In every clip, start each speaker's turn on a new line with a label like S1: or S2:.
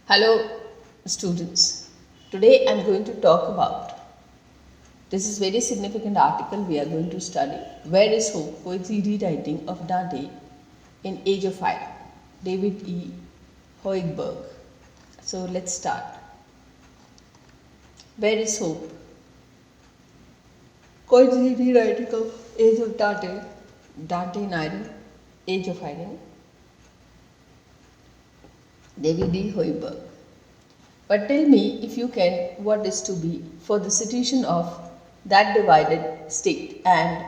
S1: Hello students, today I am going to talk about, this is very significant article we are going to study, Where is Hope? Poetry Rewriting of Dante in Age of Fire, David E. Hoigberg. So let's start. Where is Hope? Poetry Rewriting of Age of Dante, Dante in Iron, Age of Iron, David E. Hoigberg. But tell me, if you can, what is to be for the situation of that divided state, and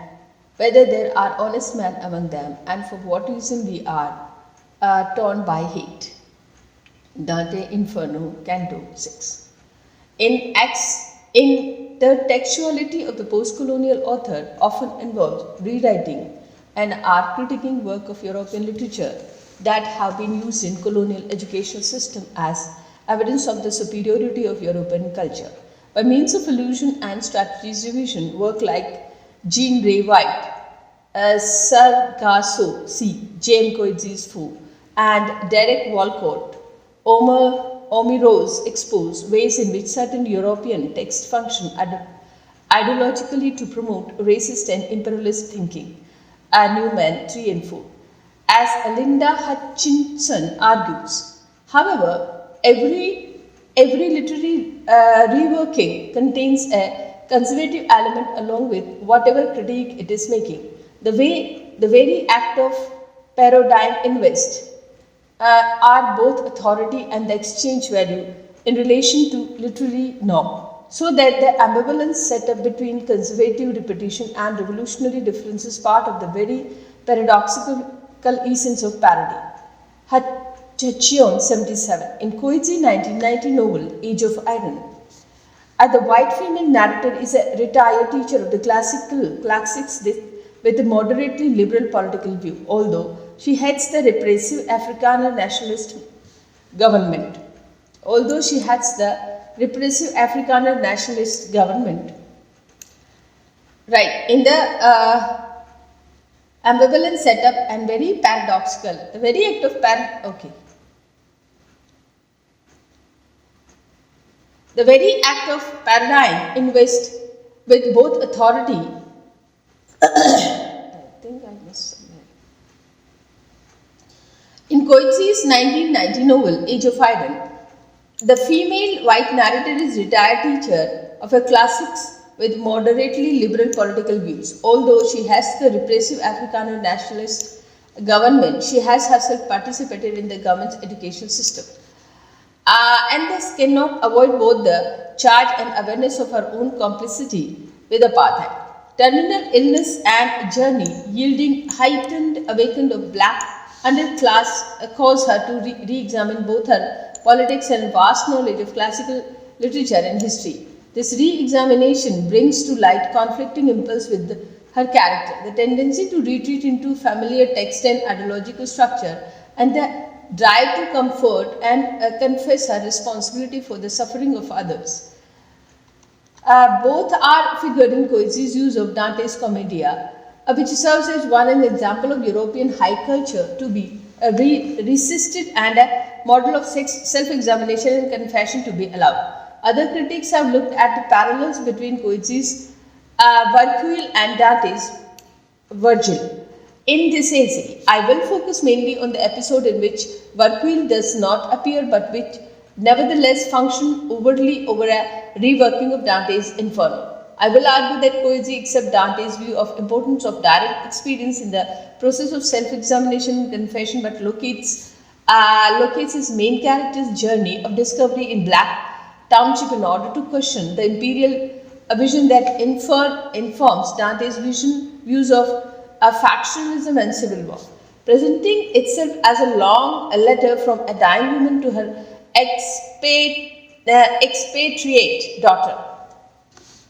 S1: whether there are honest men among them, and for what reason we are torn by hate. Dante Inferno, Canto 6. In the textuality of the post-colonial author often involves rewriting and art critiquing work of European literature that have been used in colonial educational system as evidence of the superiority of European culture. By means of allusion and strategies revision, work like Jean Ray White, Sargasso C., James Coetzee's Foo, and Derek Walcott, Omi Rose expose ways in which certain European texts function ideologically to promote racist and imperialist thinking. Newman 3 and 4. As Alinda Hutchinson argues, however, every literary reworking contains a conservative element along with whatever critique it is making. The very act of paradigm invest are both authority and the exchange value in relation to literary norm, so that the ambivalence set up between conservative repetition and revolutionary difference is part of the very paradoxical essence of parody. Hutchinson 77. In Coetzee's 1990 novel Age of Iron, the white female narrator is a retired teacher of the classics with a moderately liberal political view, although she heads the repressive Afrikaner nationalist government. Right, in the ambivalent setup and very paradoxical, the very act of the very act of paradigm invest with both authority. I think I missed somewhere. In Coetzee's 1990 novel Age of Iron, the female white narrator is retired teacher of a classics with moderately liberal political views. Although she has the repressive Afrikaner nationalist government, she has herself participated in the government's education system. And thus cannot avoid both the charge and awareness of her own complicity with apartheid. Terminal illness and journey yielding heightened awakened of black underclass cause her to re-examine both her politics and vast knowledge of classical literature and history. This re-examination brings to light conflicting impulse with her character, the tendency to retreat into familiar text and ideological structure, and the drive to comfort and confess her responsibility for the suffering of others. Both are figured in Coetzee's use of Dante's Commedia, which serves as an example of European high culture to be resisted and a model of self-examination and confession to be allowed. Other critics have looked at the parallels between Coetzee's Virgil and Dante's Virgil. In this essay, I will focus mainly on the episode in which Virgil does not appear but which nevertheless function overtly over a reworking of Dante's Inferno. I will argue that Coetzee accepts Dante's view of importance of direct experience in the process of self-examination and confession, but locates his main character's journey of discovery in Black Township in order to question the imperial vision that informs Dante's views of factionalism and civil war, presenting itself as a long letter from a dying woman to her expatriate daughter.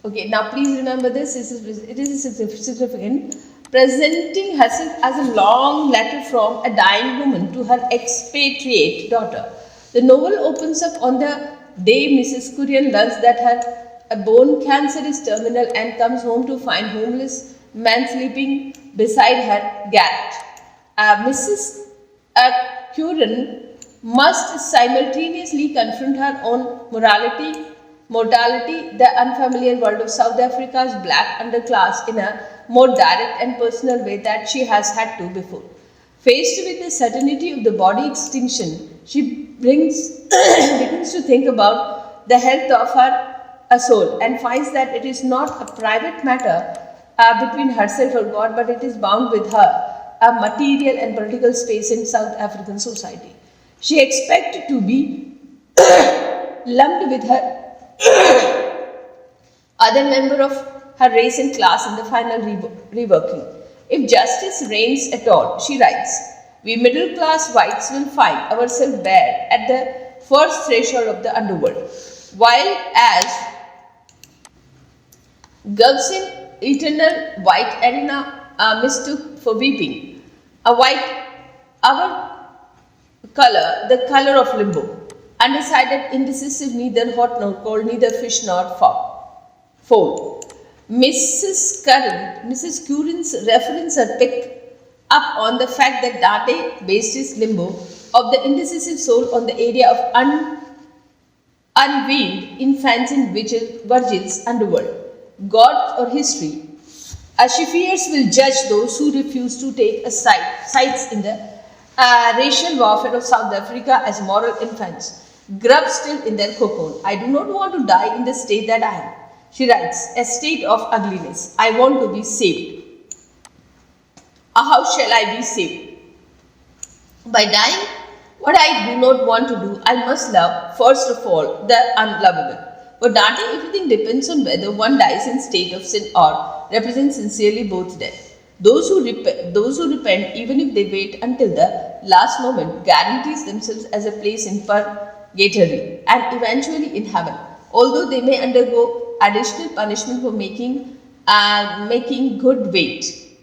S1: Okay, now please remember this, it is significant. Presenting herself as a long letter from a dying woman to her expatriate daughter. The novel opens up on the day Mrs. Kurian learns that her bone cancer is terminal and comes home to find homeless man sleeping beside her garret. Mrs. Curran must simultaneously confront her own mortality, the unfamiliar world of South Africa's black underclass in a more direct and personal way that she has had to before. Faced with the certainty of the body extinction, she begins to think about the health of her soul and finds that it is not a private matter between herself or God, but it is bound with her, a material and political space in South African society. She expected to be lumped with her other member of her race and class in the final reworking. If justice reigns at all, she writes, we middle class whites will find ourselves bare at the first threshold of the underworld, while as Gulfs in eternal white arena are mistook for weeping. A white, our color, the color of limbo, undecided, indecisive, neither hot nor cold, neither fish nor fowl. Mrs. Curran's reference are picked up on the fact that Dante based his limbo of the indecisive soul on the area of unveiled infants in Virgil's underworld. God or history, as she fears, will judge those who refuse to take a sides in the racial warfare of South Africa as moral infants, grub still in their cocoon. I do not want to die in the state that I am, she writes, a state of ugliness. I want to be saved. How shall I be saved? By dying what I do not want to do, I must love, first of all, the unlovable. For Dante, everything depends on whether one dies in state of sin or represents sincerely both death. Those who repent, even if they wait until the last moment, guarantees themselves as a place in purgatory and eventually in heaven, although they may undergo additional punishment for making good weight.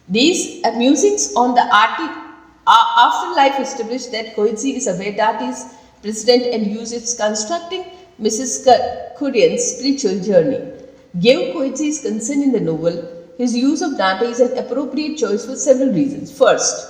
S1: These musings on the afterlife establish that Coetzee is aware Dante's precedent and use its constructing Mrs. Curran's spiritual journey. Gave Coetzee's consent in the novel. His use of Dante is an appropriate choice for several reasons. First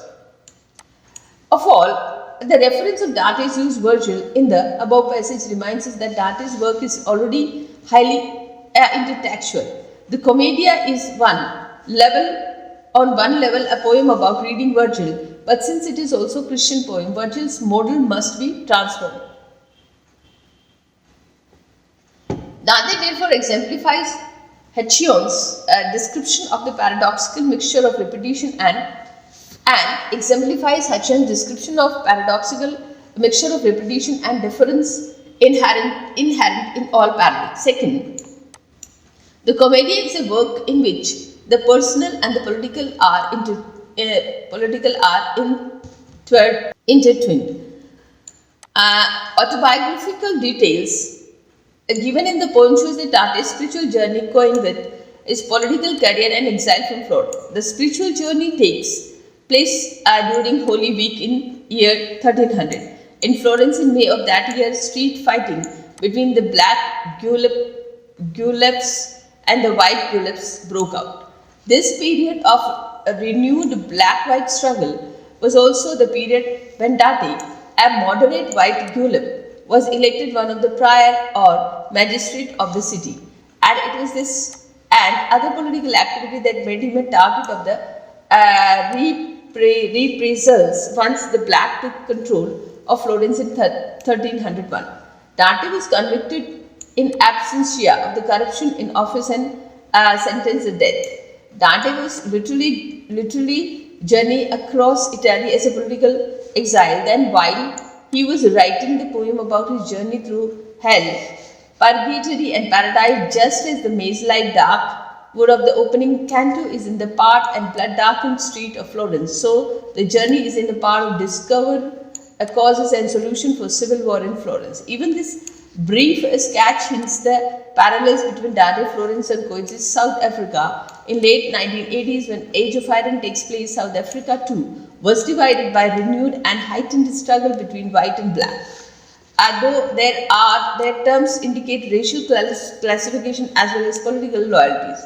S1: of all, the reference of Dante's use Virgil in the above passage reminds us that Dante's work is already highly intertextual. The Commedia is on one level a poem about reading Virgil, but since it is also a Christian poem, Virgil's model must be transformed. Dante therefore exemplifies Hection's description of the paradoxical mixture of repetition and exemplifies Hection's description of paradoxical mixture of repetition and difference inherent in all parallels. Second, the Commedia is a work in which the personal and the political are intertwined. Autobiographical details given in the poem shows that Dante's spiritual journey going with his political career and exile from Florence. The spiritual journey takes place during Holy Week in year 1300. In Florence in May of that year, street fighting between the black guelphs and the white guelphs broke out. This period of a renewed black-white struggle was also the period when Dante, a moderate white guelph, was elected one of the prior or magistrate of the city, and it was this and other political activity that made him a target of the reprisals once the black took control of Florence in 1301. Dante was convicted in absentia of the corruption in office and sentenced to death. Dante was literally journey across Italy as a political exile. Then, while he was writing the poem about his journey through hell, purgatory and paradise, just as the maze-like dark wood of the opening canto is in the part and blood-darkened street of Florence, so the journey is in the part of discover causes and solution for civil war in Florence. Even this brief sketch hints the parallels between Dante, Florence and Coetzee's South Africa. In late 1980s, when Age of Iron takes place, South Africa too was divided by renewed and heightened struggle between white and black. Although their terms indicate racial classification as well as political loyalties.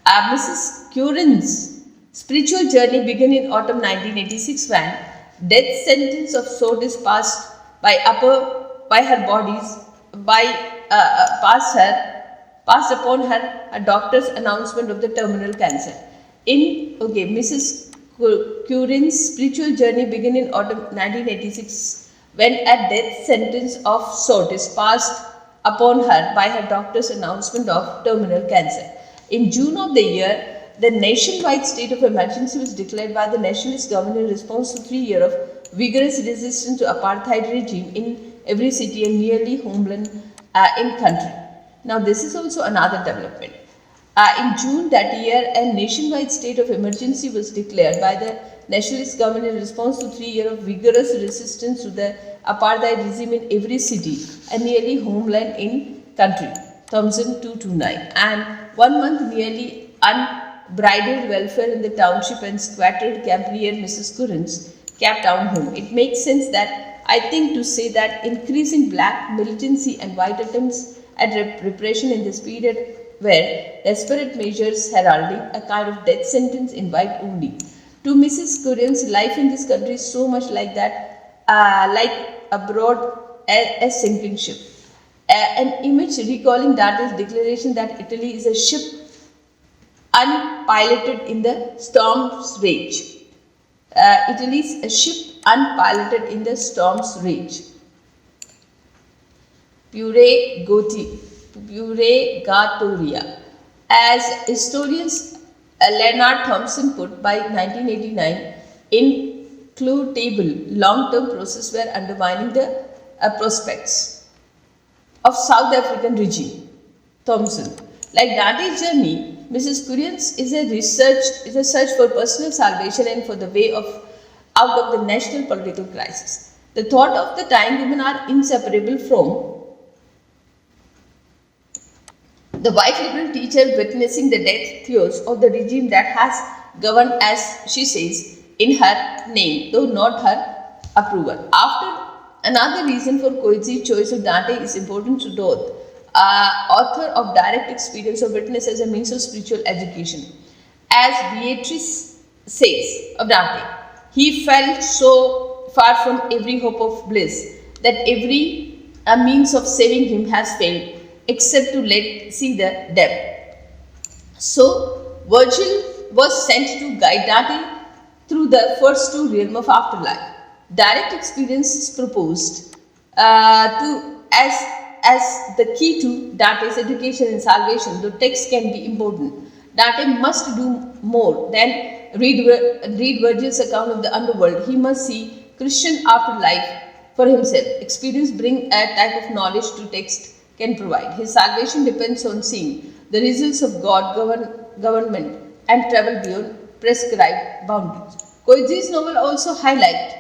S1: Mrs. Curran's spiritual journey began in autumn 1986 when death sentence of sword is passed by her bodies, by passed upon her a doctor's announcement of the terminal cancer. Mrs. Curran's spiritual journey began in autumn 1986 when a death sentence of sort is passed upon her by her doctor's announcement of terminal cancer. In June of the year, the nationwide state of emergency was declared by the nationalist government in response to 3 years of vigorous resistance to apartheid regime in every city and nearly homeland in country. Now this is also another development. In June that year, a nationwide state of emergency was declared by the nationalist government in response to 3 years of vigorous resistance to the apartheid regime in every city and nearly homeland in country. Thompson 229. And 1 month nearly unbridled welfare in the township and squatted camp near Mrs. Curran's Cape Town home. It makes sense that I think to say that increasing black militancy and white attempts at repression in this period were desperate measures heralding a kind of death sentence in white only. To Mrs. Curran's, life in this country is so much like that, like abroad a sinking ship. An image recalling Dante's declaration that Italy is a ship unpiloted in the storm's rage. Italy is a ship unpiloted in the storm's rage. Purgatoria. As historians Leonard Thompson put, by 1989, includable long-term process were undermining the prospects of South African regime. Thompson. Like Dante's journey, Mrs. Curran's is a search for personal salvation and for the way out of the national political crisis. The thought of the time women are inseparable from the white liberal teacher witnessing the death throes of the regime that has governed, as she says, in her name, though not her approval. After another reason for Coetzee's choice of Dante is important to Doth, author of direct experience of witness as a means of spiritual education. As Beatrice says of Dante, he felt so far from every hope of bliss that every means of saving him has failed, except to see the depth. So, Virgil was sent to guide Dante through the first two realms of afterlife. Direct experience is proposed as the key to Dante's education and salvation. The text can be important. Dante must do more than read Virgil's account of the underworld. He must see Christian afterlife for himself. Experience brings a type of knowledge to text can provide. His salvation depends on seeing the results of God, government and travel beyond prescribed boundaries. Coetzee's novel also highlights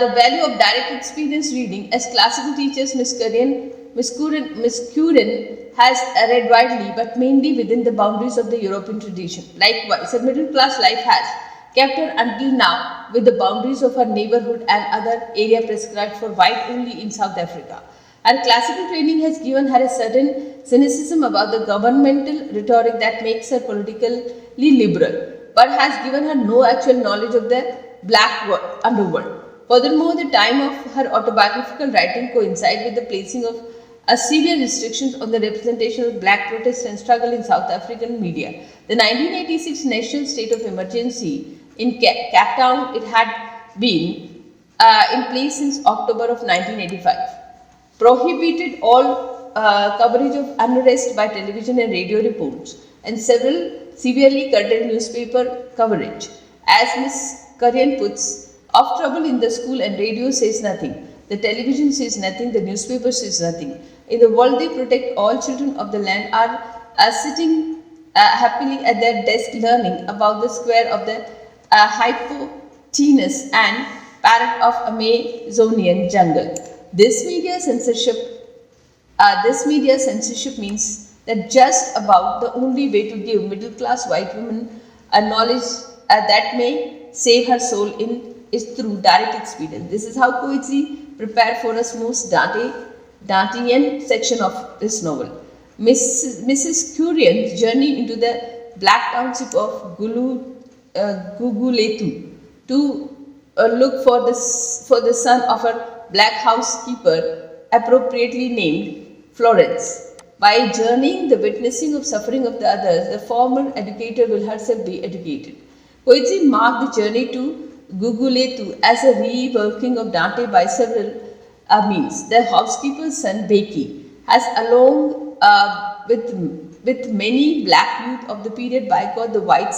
S1: the value of direct experience reading, as classical teachers Miss Curran has read widely but mainly within the boundaries of the European tradition. Likewise, her middle class life has kept her until now with the boundaries of her neighborhood and other area prescribed for white only in South Africa. Her classical training has given her a certain cynicism about the governmental rhetoric that makes her politically liberal, but has given her no actual knowledge of the black underworld. Furthermore, the time of her autobiographical writing coincides with the placing of severe restrictions on the representation of black protest and struggle in South African media. The 1986 national state of emergency in Cape Town, it had been in place since October of 1985. Prohibited all coverage of unrest by television and radio reports, and several severely curtailed newspaper coverage. As Miss Curran puts, of trouble in the school and radio says nothing, the television says nothing, the newspaper says nothing. In the world they protect, all children of the land are sitting happily at their desk learning about the square of the hypotenuse and parrot of Amazonian jungle. This media censorship means that just about the only way to give middle class white women a knowledge that may save her soul is through direct experience. This is how Coetzee prepared for us most Dantean section of this novel. Mrs. Curran's journey into the black township of Guguletu to look for the son of her black housekeeper, appropriately named Florence. By journeying the witnessing of suffering of the others, the former educator will herself be educated. Koichi marked the journey to Guguletu as a reworking of Dante by several means. The housekeeper's son Becky has, along with many black youth of the period, boycotted the white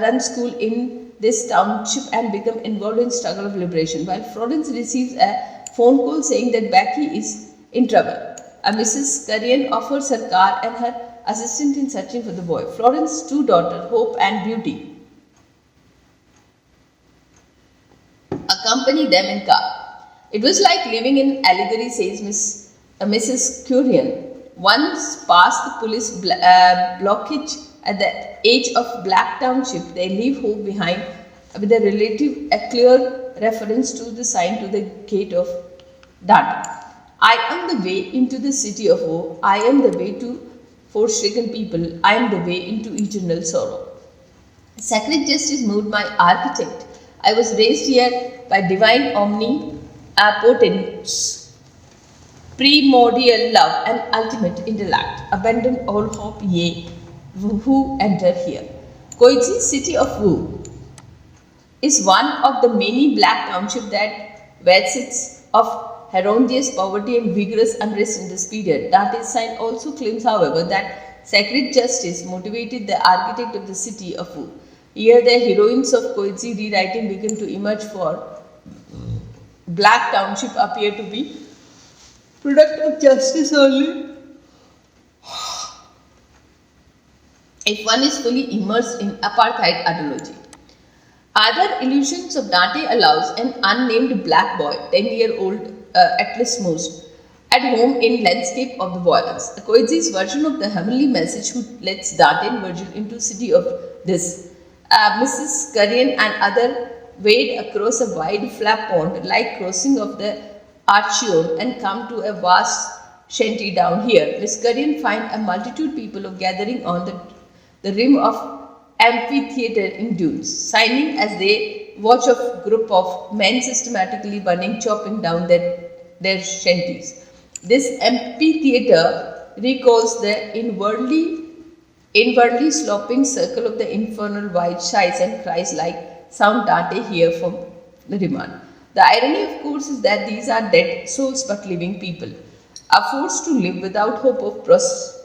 S1: run school in this township and become involved in struggle of liberation. While Florence receives a phone call saying that Becky is in trouble, Mrs. Curran offers her car and her assistant in searching for the boy. Florence's two daughters, Hope and Beauty, accompany them in car. It was like living in allegory, says Mrs. Curran. Once past the police blockage at the edge of Black Township, they leave Hope behind with a clear reference to the sign to the gate of Dante. I am the way into the city of woe. I am the way to forsaken people. I am the way into eternal sorrow. Sacred justice moved my architect. I was raised here by divine omnipotence, primordial love and ultimate intellect. Abandon all hope, ye who enter here. Koichi's city of Wu is one of the many black townships that visits of horrendous poverty and vigorous unrest in this period. Dante's sign also claims, however, that sacred justice motivated the architect of the city of Wu. Here, the heroines of Koichi rewriting began to emerge, for Black Township appear to be product of justice only if one is fully immersed in apartheid ideology. Other illusions of Dante allows an unnamed black boy, 10-year-old at least most, at home in landscape of the violence. Koichi's version of the heavenly message who lets Dante and Virgil into city of this. Mrs. Curran and other wade across a wide flat pond like crossing of the Archeon and come to a vast shanty down here. Miss Curran find a multitude people of gathering on the rim of amphitheater in dunes, signing as they watch a group of men systematically burning, chopping down their shanties. This amphitheater recalls the inwardly sloping circle of the infernal white sighs and cries like sound Dante hear from the remand. The irony, of course, is that these are dead souls but living people, are forced to live without hope of prosperity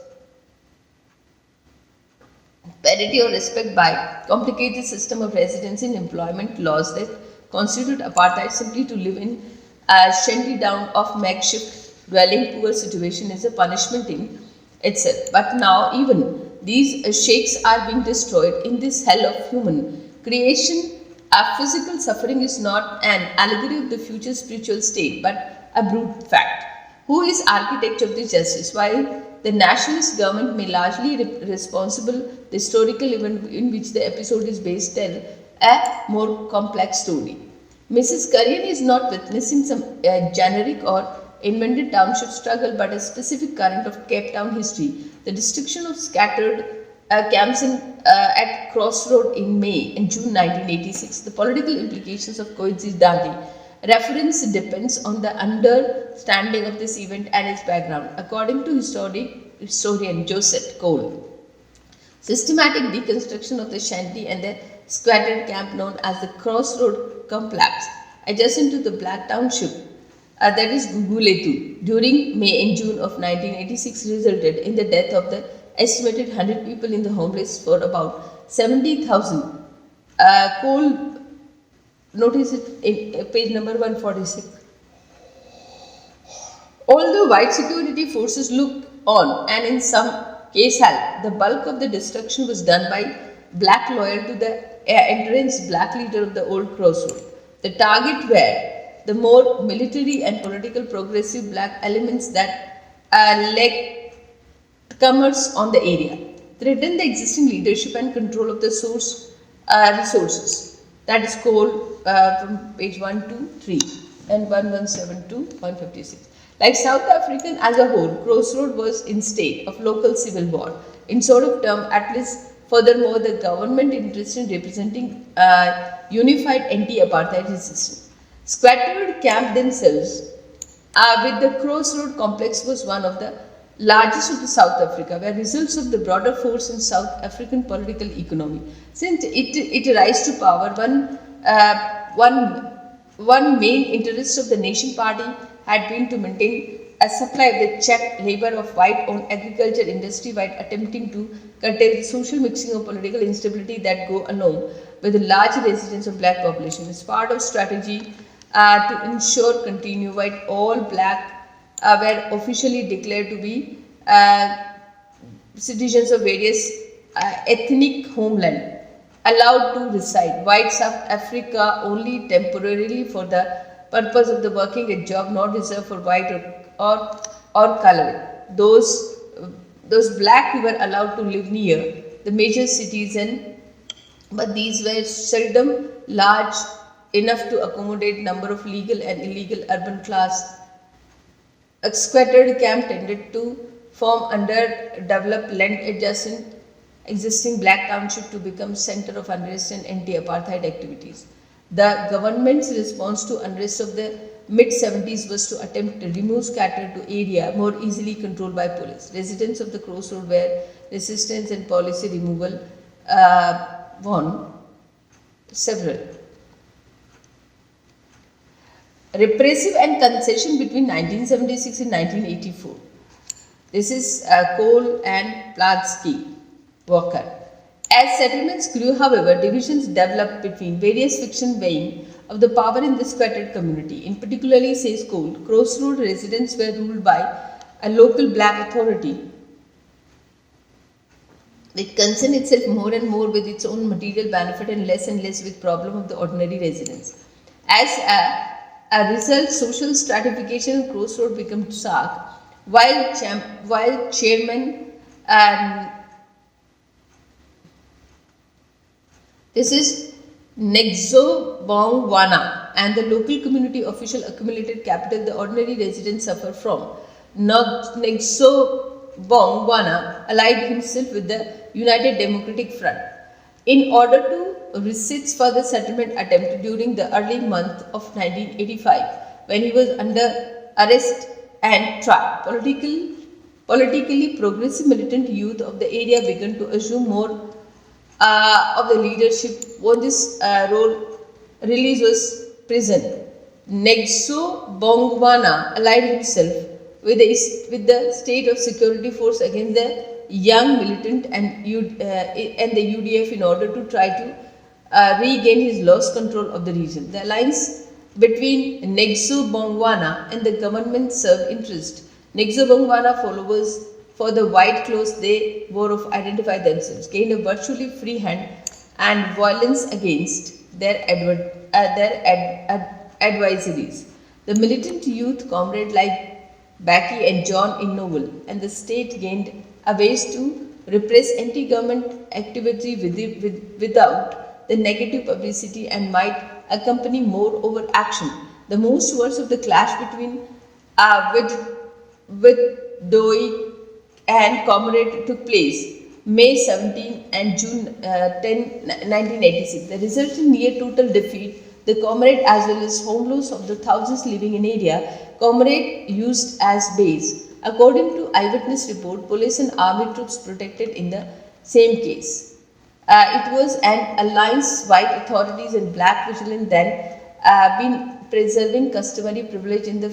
S1: or respect by complicated system of residence and employment laws that constitute apartheid. Simply to live in a shanty down of makeshift dwelling, poor situation is a punishment in itself. But now even these sheikhs are being destroyed in this hell of human creation. A physical suffering is not an allegory of the future spiritual state, but a brute fact. Who is architect of this justice? While the nationalist government may largely responsible, the historical event in which the episode is based tell a more complex story. Mrs. Curran is not witnessing some generic or invented township struggle, but a specific current of Cape Town history. The destruction of scattered camps at Crossroad in May and June 1986. The political implications of Koichi's Dante reference depends on the understanding of this event and its background. According to historian Joseph Cole, systematic deconstruction of the shanty and the squatted camp known as the Crossroad complex adjacent to the Black Township, that is Guguletu, during May and June of 1986 resulted in the death of the estimated 100 people in the homeless for about 70,000. Cole notice it in page number 146. Although white security forces looked on and in some case helped, the bulk of the destruction was done by black loyal to the entrenched black leader of the old crossroad. The target were the more military and political progressive black elements that lacked commerce on the area, threatened the existing leadership and control of the resources. That is Cole from page 123 and 117 to 156. Like South African as a whole, Crossroad was in state of local civil war. In sort of term, at least furthermore, the government interested in representing unified anti-apartheid resistance. Squattered camp themselves with the Crossroad complex was one of the largest of the South Africa, were results of the broader force in South African political economy. Since it rise to power, one main interest of the nation party had been to maintain a supply of the cheap labor of white-owned agriculture industry while attempting to curtail the social mixing of political instability that go along with the large residence of black population. As part of strategy to ensure continuity, all black were officially declared to be citizens of various ethnic homeland allowed to reside. White South Africa only temporarily for the purpose of the working a job not reserved for white or colored. Those black who were allowed to live near the major cities, but these were seldom large enough to accommodate number of legal and illegal urban class. A squattered camp tended to form underdeveloped land adjacent existing black township to become center of unrest and anti-apartheid activities. The government's response to unrest of the mid-70s was to attempt to remove scattered to area more easily controlled by police. Residents of the Crossroad were resistance and policy removal won several. Repressive and concession between 1976 and 1984. This is Cole and Platsky Walker. As settlements grew, however, divisions developed between various fiction weighing of the power in the squatted community. In particularly, says Cole, Crossroad residents were ruled by a local black authority which concerned itself more and more with its own material benefit and less with problem of the ordinary residents. As a result, social stratification in Crossroad became stark, while chairman this is Nexobongwana and the local community official accumulated capital the ordinary residents suffer from. Nexobongwana allied himself with the United Democratic Front in order to resist further settlement attempt during the early month of 1985 when he was under arrest and trial. Politically progressive militant youth of the area began to assume more of the leadership when this role release was prison. Negso Bongwana allied himself with the state of security force against the young militant and the UDF in order to try to regain his lost control of the region. The alliance between Negso Bongwana and the government served interest. Negso Bongwana followers for the white clothes they wore of identify themselves gained a virtually free hand and violence against their adversaries. The militant youth comrade like Becky and John in Novel and the state gained a ways to repress anti-government activity without the negative publicity and might accompany more overt action. The most worst of the clash between with Doi and comrade took place May 17 and June 10, 1986. The resulting near total defeat, the comrade as well as home loss of the thousands living in area, comrade used as base. According to eyewitness report, police and army troops protected in the same case. It was an alliance, white authorities and black vigilance then been preserving customary privilege in the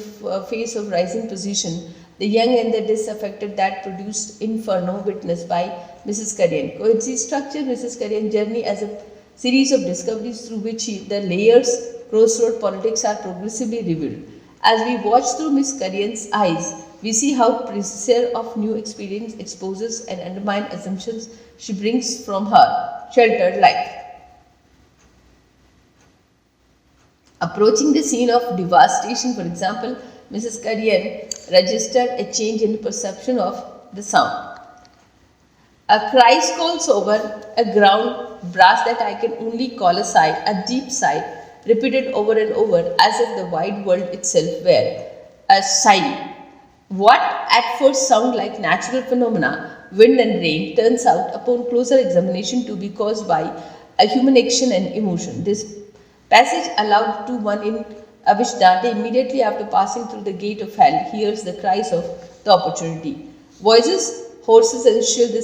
S1: face of rising position. The young and the disaffected that produced Inferno witnessed by Mrs. Karyan. Coetzee structured Mrs. Karyan's journey as a series of discoveries through which the layers crossroad politics are progressively revealed. As we watch through Miss Karyan's eyes, we see how pressure of new experience exposes and undermines assumptions she brings from her sheltered life. Approaching the scene of devastation, for example, Mrs. Karyan registered a change in perception of the sound. A cry calls over a ground brass that I can only call a sigh, a deep sigh, repeated over and over as if the wide world itself were a sigh. What at first sound like natural phenomena, wind and rain, turns out upon closer examination to be caused by a human action and emotion. This passage allowed to one in which Dante, immediately after passing through the gate of hell, hears the cries of the opportunity. Voices, horses, and shrill the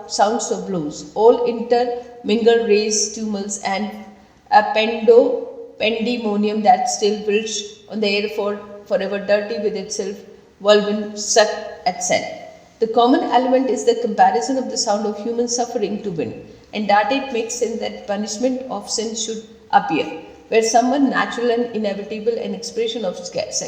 S1: sounds of blows, all intermingle raise tumults and a pandemonium that still wilts on the air forever dirty with itself, vulven, suck at scent. The common element is the comparison of the sound of human suffering to wind, and Dante it makes sense that punishment of sin should appear, where someone natural and inevitable, an expression of sect.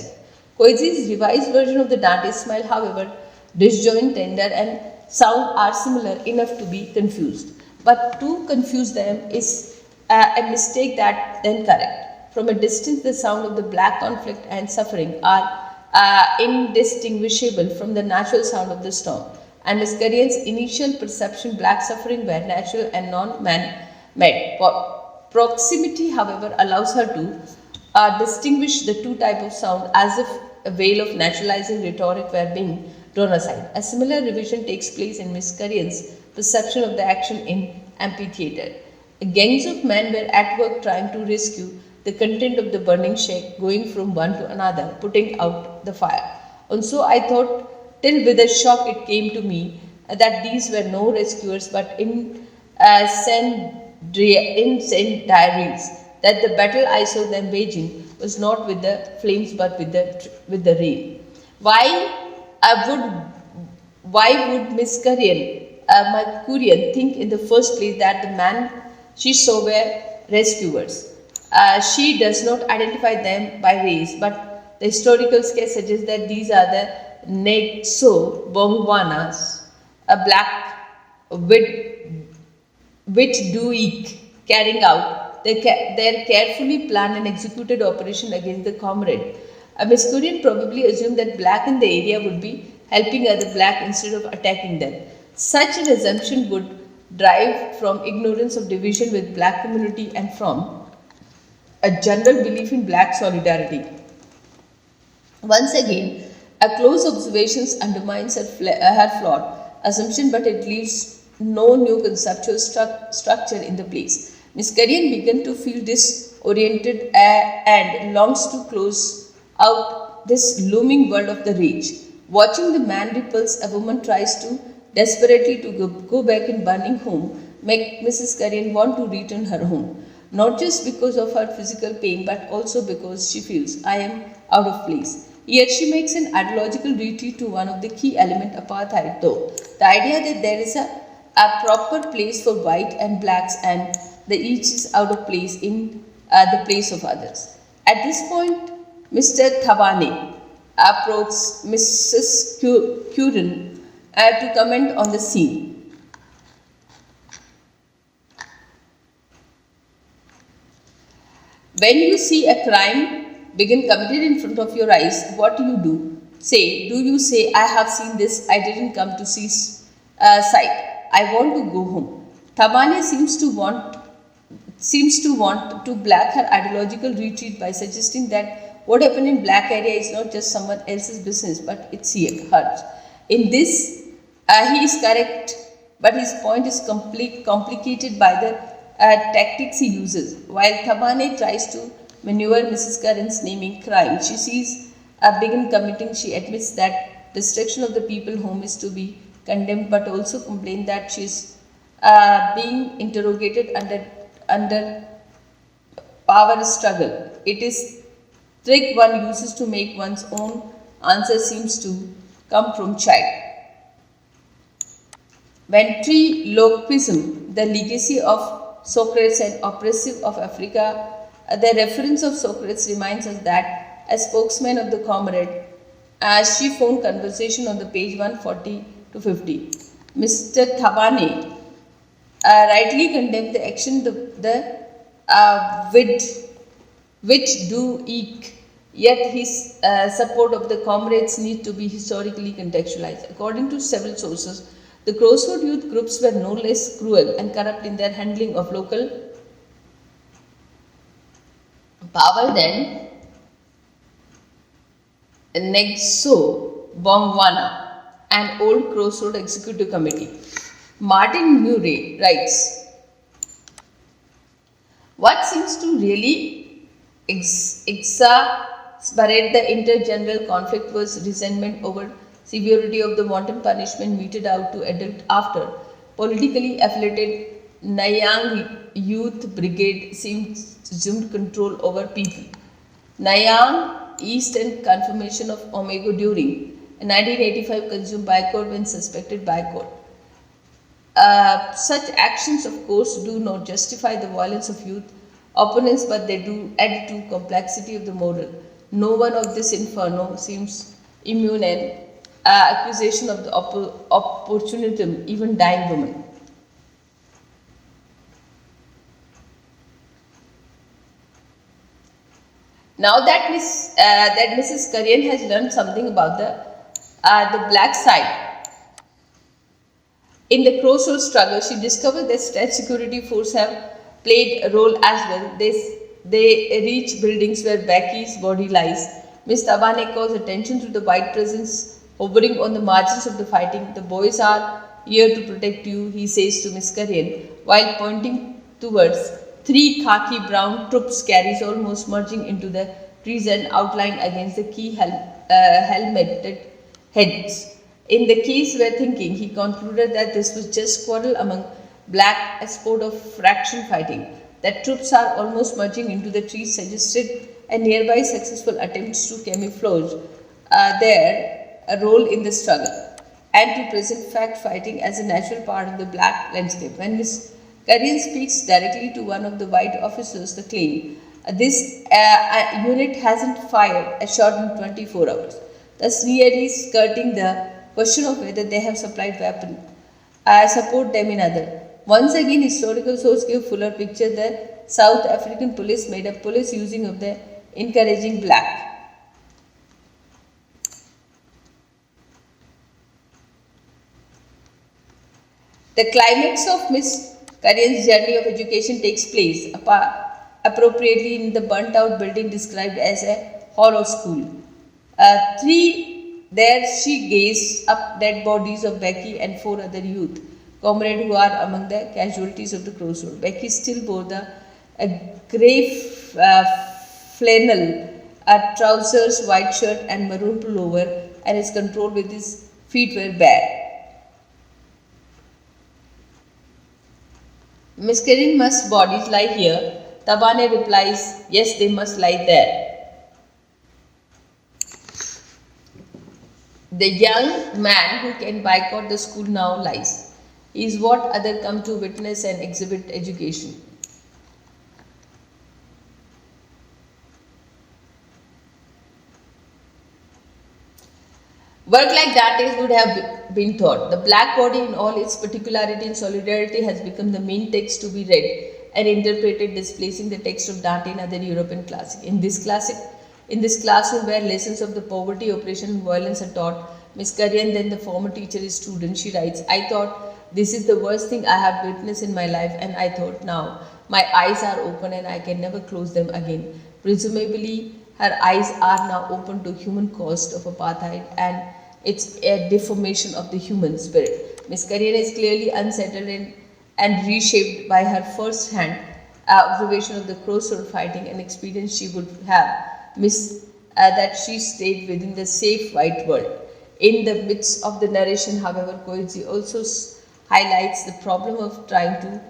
S1: Coetzee's revised version of the Dante smile, however, disjoint, tender, and sound are similar enough to be confused. But to confuse them is a mistake that then correct. From a distance, the sound of the black conflict and suffering are indistinguishable from the natural sound of the storm. And Miss Currien's initial perception, black suffering were natural and non-man-made. Proximity, however, allows her to distinguish the two types of sound as if a veil of naturalizing rhetoric were being drawn aside. A similar revision takes place in Miss Currien's perception of the action in amphitheatre. Gangs of men were at work trying to rescue the content of the burning shack, going from one to another, putting out the fire. And so I thought, till with a shock it came to me that these were no rescuers but incendiaries, that the battle I saw them waging was not with the flames but with the rain. Why would Miss Mercurian think in the first place that the man she saw were rescuers? She does not identify them by race, but the historical sketch suggests that these are the Nexo Bongwanas, a black Witduik, carrying out their carefully planned and executed operation against the comrade. A Miscurian probably assumed that black in the area would be helping other black instead of attacking them. Such an assumption would derive from ignorance of division with black community and from a general belief in black solidarity. Once again, a close observation undermines her flawed assumption, but it leaves no new conceptual structure in the place. Miss Currian began to feel disoriented and longs to close out this looming world of the rage. Watching the man repulse, a woman tries to desperately to go back in burning home, make Mrs. Currian want to return her home. Not just because of her physical pain, but also because she feels, I am out of place. Yet she makes an ideological retreat to one of the key elements apartheid though. The idea that there is a proper place for white and blacks and the each is out of place in the place of others. At this point, Mr. Thabane approached Mrs. Curran to comment on the scene. When you see a crime begin committed in front of your eyes, what do you do? Do you say, I have seen this, I didn't come to see sight, I want to go home. Thabane seems to want to black her ideological retreat by suggesting that what happened in black area is not just someone else's business, but it's hers. In this, he is correct, but his point is complicated by the tactics he uses. While Thabane tries to maneuver Mrs. Curran's naming crime, she sees begin committing. She admits that destruction of the people home is to be condemned, but also complains that she is being interrogated under power struggle. It is trick one uses to make one's own answer seems to come from child. Ventriloquism, the legacy of Socrates and oppressive of Africa, the reference of Socrates reminds us that as spokesman of the comrade, as she found conversation on the page 140 to 50. Mr. Thabane rightly condemned the action which do eke, yet his support of the comrades need to be historically contextualized. According to several sources, the crossroad youth groups were no less cruel and corrupt in their handling of local power than Nexo Bongwana, an old crossroad executive committee. Martin Murray writes, what seems to really exacerbate the intergeneral conflict was resentment over severity of the wanton punishment meted out to adult after politically affiliated Nayang Youth Brigade seemed assumed control over people. Nayang East and confirmation of Omega during a 1985 consumed boycott when suspected boycott. Such actions, of course, do not justify the violence of youth opponents, but they do add to complexity of the model. No one of this inferno seems immune and accusation of the opportunism, even dying women. Now that Mrs. Korean has learned something about the black side. In the crossroads struggle, she discovered that state security force have played a role as well. They reach buildings where Becky's body lies. Miss Tabane calls attention to the white presence hovering on the margins of the fighting. The boys are here to protect you, he says to Miss Korean, while pointing towards three khaki brown troops carries almost merging into the trees and outlined against the key helmeted heads. In the case we're thinking, he concluded that this was just quarrel among black, a sport of fraction fighting. That troops are almost merging into the trees suggested a nearby successful attempts to camouflage their role in the struggle and to present fact fighting as a natural part of the black landscape. When Miss Korean speaks directly to one of the white officers, the claim this unit hasn't fired a shot in 24 hours, thus nearly skirting the question of whether they have supplied weapon support them in other. Once again, historical sources give fuller picture. The South African police made up police using of the encouraging black. The climax of Miss Korean's journey of education takes place appropriately in the burnt out building described as a horror school. There she gazed up dead bodies of Becky and four other youth comrades who are among the casualties of the crossroad. Becky still wore the grey flannel trousers, white shirt and maroon pullover, and his control with his feet were bare. Miss Korean, must bodies lie here? Tabane replies, yes, they must lie there. The young man who can boycott the school now lies. He is what others come to witness and exhibit education. Work like Dante's would have been thought. The black body in all its particularity and solidarity has become the main text to be read and interpreted, displacing the text of Dante and other European classics. In this classroom where lessons of the poverty, oppression and violence are taught, Miss Korean, then the former teacher is student, she writes, I thought this is the worst thing I have witnessed in my life, and I thought now my eyes are open and I can never close them again. Presumably her eyes are now open to human cost of apartheid and its a deformation of the human spirit. Miss Korean is clearly unsettled and reshaped by her first-hand observation of the crossroad fighting, an experience she would have missed that she stayed within the safe white world. In the midst of the narration, however, Koichi also highlights the problem of trying to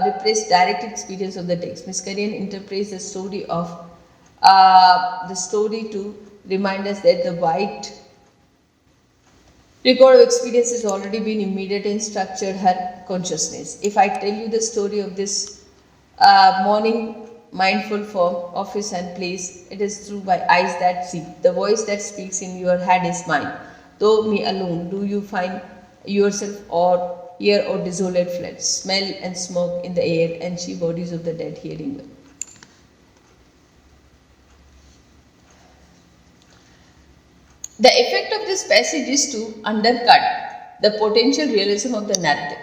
S1: replace direct experience of the text. Miss Korean interprets the story to remind us that the white record of experience has already been immediate and structured her consciousness. If I tell you the story of this morning mindful form, office and place, it is through my eyes that see. The voice that speaks in your head is mine. Though me alone, do you find yourself or here or desolate flats, smell and smoke in the air and see bodies of the dead hearing well. The effect of this passage is to undercut the potential realism of the narrative.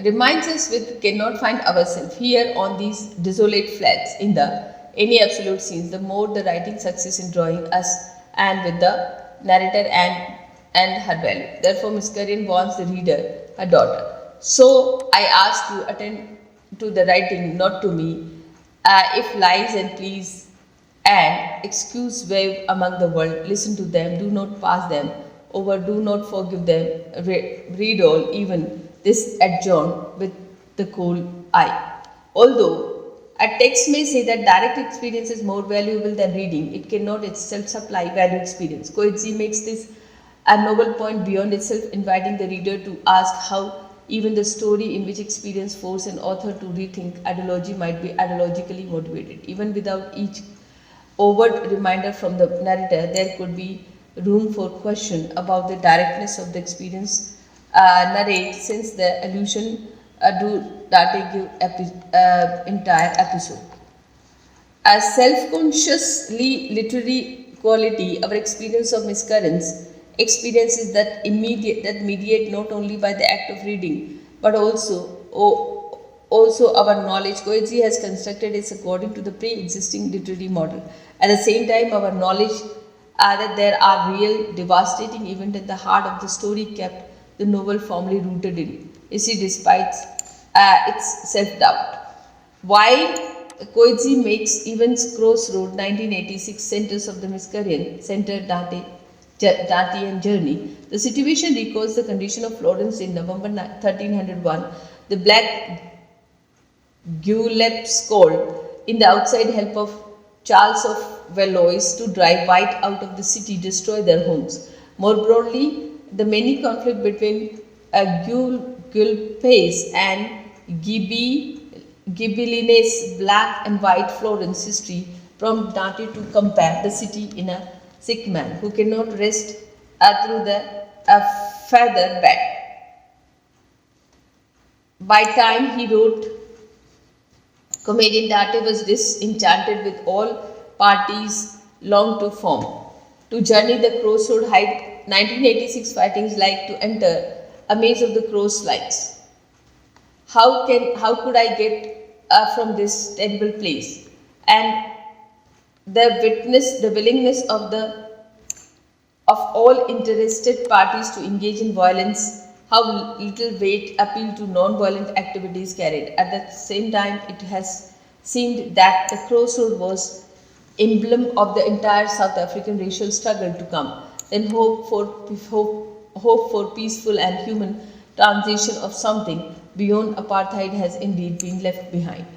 S1: Reminds us we cannot find ourselves here on these desolate flats in the any absolute scenes. The more the writing succeeds in drawing us and with the narrator and her value. Therefore, Miss Korean warns the reader, her daughter. So I ask you attend to the writing, not to me. If lies and pleas and excuse wave among the world, listen to them, do not pass them over, do not forgive them, read all, even this adjourn with the cold eye. Although a text may say that direct experience is more valuable than reading, it cannot itself supply value experience. Coetzee makes this a noble point beyond itself, inviting the reader to ask how even the story in which experience forces an author to rethink ideology might be ideologically motivated. Even without each overt reminder from the narrator, there could be room for question about the directness of the experience narrate, since the allusion to Dante give entire episode. As self-consciously literary quality, our experience of miscurrents experiences that mediate not only by the act of reading, but also our knowledge. Coetzee has constructed is according to the pre-existing literary model. At the same time, our knowledge that there are real devastating events at the heart of the story kept the novel firmly rooted in. You see, despite its self-doubt. While Coetzee makes events Crossroad 1986 centers of the Miscurian center Dantean journey, the situation recalls the condition of Florence in November 1301. The black Guelphs called in the outside help of Charles of Valois to drive white out of the city, destroy their homes. More broadly, the many conflict between Guelphs and Ghibellines, black and white Florence history, prompt Dante to compare the city in a sick man who cannot rest through the feather bed. By time he wrote, comedian Dante was disenchanted with all parties long to form. To journey the crossroad height, 1986 fightings like to enter a maze of the cross lines. How could I get from this terrible place? And the willingness of all interested parties to engage in violence, how little weight appeal to non-violent activities carried. At the same time, it has seemed that the crossroad was emblem of the entire South African racial struggle to come. Then hope for peaceful and human transition of something beyond apartheid has indeed been left behind.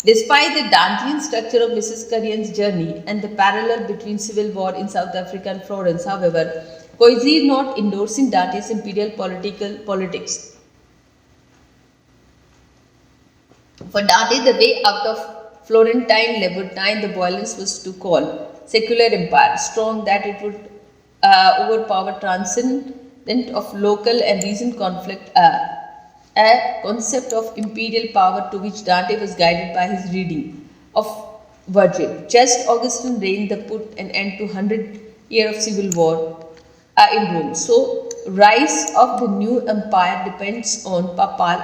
S1: Despite the Dantean structure of Mrs. Currien's journey and the parallel between civil war in South Africa and Florence, however, Coetzee is not endorsing Dante's imperial politics. For Dante, the way out of Florentine libertine, the violence was to call secular empire, strong that it would overpower transcendent of local and recent conflict, a concept of imperial power to which Dante was guided by his reading of Virgil. Just Augustine reigned that put an end to 100 years of civil war in Rome. So, rise of the new empire depends on papal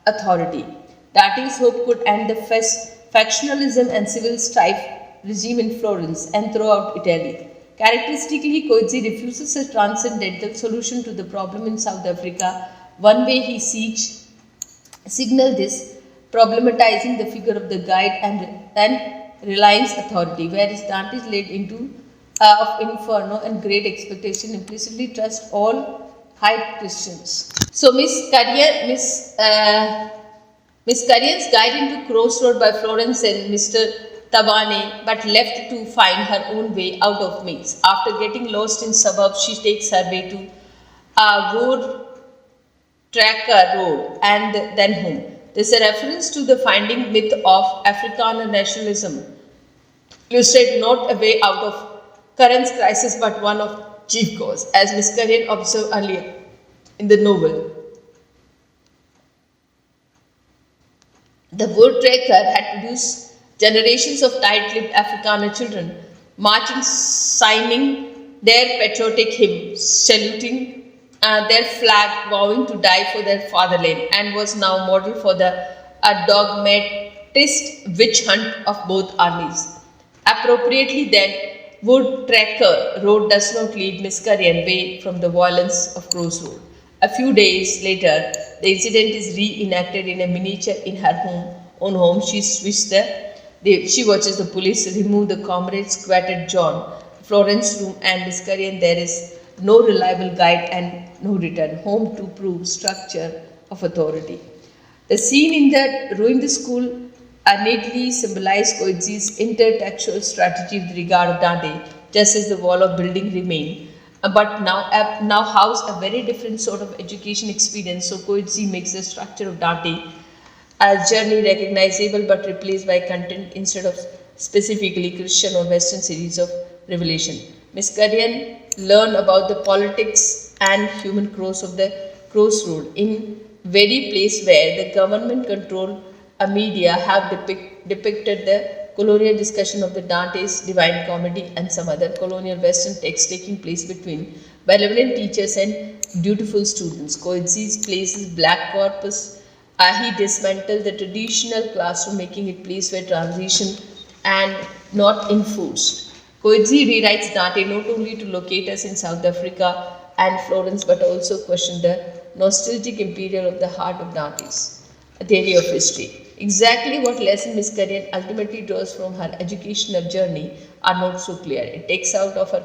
S1: authority. Dante's hope could end the factionalism and civil strife regime in Florence and throughout Italy. Characteristically, Coetzee refuses a transcendental solution to the problem in South Africa. One way he seeks signal this, problematizing the figure of the guide and reliance authority, whereas Dante is led into of inferno and great expectation implicitly trust all high Christians. So Miss Currien's guide into Crossroad by Florence and Mr. Tabane, but left to find her own way out of maze. After getting lost in suburbs, she takes her way to Road Tracker Road and then home. This is a reference to the finding myth of Afrikaner nationalism, illustrate not a way out of current crisis but one of chief cause, as Miss Currien observed earlier in the novel. The wood tracker had produced generations of tight-lipped Afrikaner children, marching, signing their patriotic hymn, saluting their flag, vowing to die for their fatherland, and was now model for the dogmatist witch hunt of both armies. Appropriately then, Wood Tracker Road does not lead Miss Currien away from the violence of Crossroad. A few days later, the incident is reenacted in a miniature in her own home. She watches the police remove the comrades squatted John Florence room and discover there is no reliable guide and no return home to prove structure of authority. The scene in the ruined school neatly symbolizes Coetzee's intertextual strategy with regard of Dante, just as the wall of building remain, but now house a very different sort of education experience. So Coetzee makes the structure of Dante as journey recognizable but replaced by content instead of specifically Christian or Western series of revelation. Miss Curran learned about the politics and human cross of the crossroad in very place where the government control a media have depicted the colonial discussion of the Dante's Divine Comedy and some other colonial Western texts taking place between benevolent teachers and dutiful students. Coetzee's places black corpus. He dismantled the traditional classroom, making it place where transition and not enforced. Coetzee rewrites Dante not only to locate us in South Africa and Florence, but also question the nostalgic imperial of the heart of Dante's theory of history. Exactly what lesson Miss Curran ultimately draws from her educational journey are not so clear. It takes out of her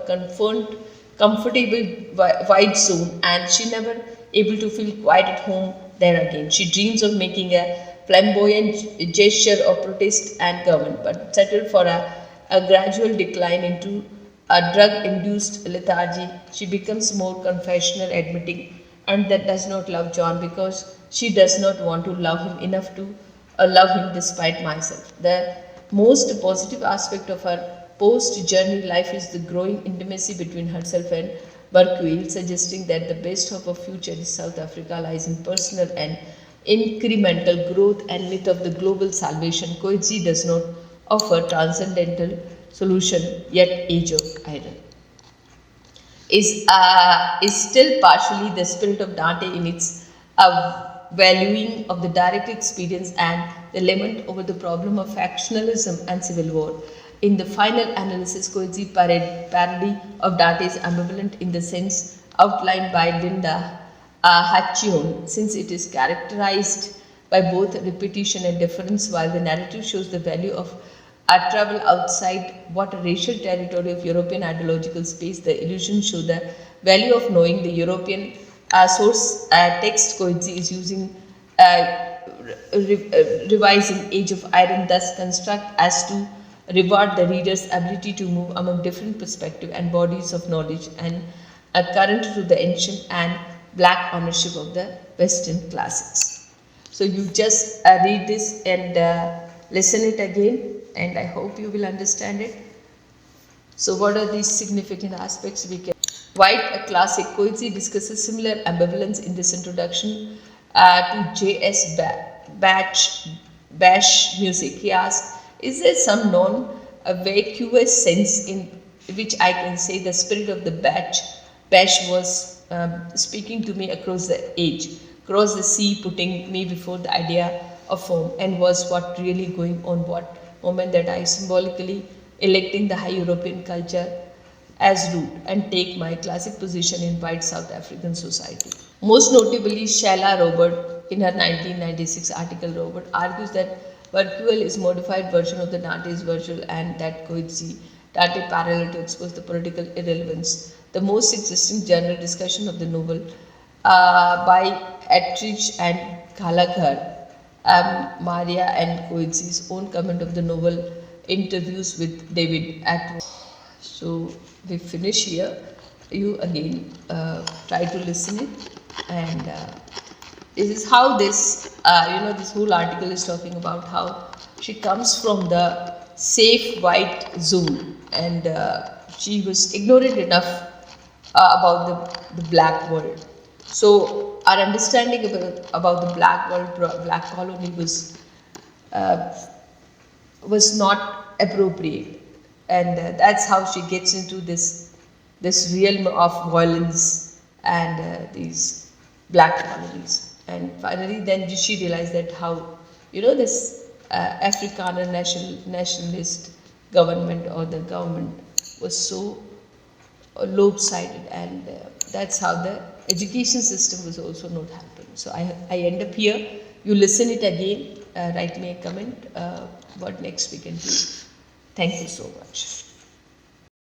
S1: comfortable wide zone, and she never able to feel quite at home there again. She dreams of making a flamboyant gesture of protest and government, but settled for a gradual decline into a drug-induced lethargy. She becomes more confessional, admitting and that does not love John because she does not want to love him enough to love him despite myself. The most positive aspect of her post-journey life is the growing intimacy between herself and Berkeley, suggesting that the best hope of future in South Africa lies in personal and incremental growth and myth of the global salvation. Coetzee does not offer transcendental solution, yet Age of Iron is still partially the spirit of Dante in its valuing of the direct experience and the lament over the problem of factionalism and civil war. In the final analysis, Coetzee parody of Dante is ambivalent in the sense outlined by Linda Hachioon, since it is characterized by both repetition and difference, while the narrative shows the value of travel outside what racial territory of European ideological space. The illusions show the value of knowing the European source text. Coetzee is using revising Age of Iron, thus construct as to reward the reader's ability to move among different perspectives and bodies of knowledge and current to the ancient and black ownership of the Western classics. So you just read this and listen it again, and I hope you will understand it. So what are these significant aspects we can? White, a classic. Coetzee discusses similar ambivalence in this introduction to J.S. Bash music. He asks, is there some non-vacuous sense in which I can say the spirit of the Bash was speaking to me across the age, across the sea, putting me before the idea of home, and was what really going on what moment that I symbolically electing the high European culture as root and take my classic position in white South African society. Most notably, Shella Robert, in her 1996 article, Robert argues that Berkeley is a modified version of the Dante's virtual and that Coetzee Dante parallel to expose the political irrelevance. The most existing general discussion of the novel by Attridge and Gallagher, Maria and Coetzee's own comment of the novel, interviews with David Atwood. So we finish here. You again try to listen it, and this is how this this whole article is talking about how she comes from the safe white zone, and she was ignorant enough about the black world. So our understanding about the black world, black colony was not appropriate, and that's how she gets into this realm of violence and these black colonies. And finally, then she realized that how this Afrikaner nationalist government or the government was so lopsided, and that's how the education system was also not helping. So I end up here. You listen it again, write me a comment, what next we can do. Thank you so much.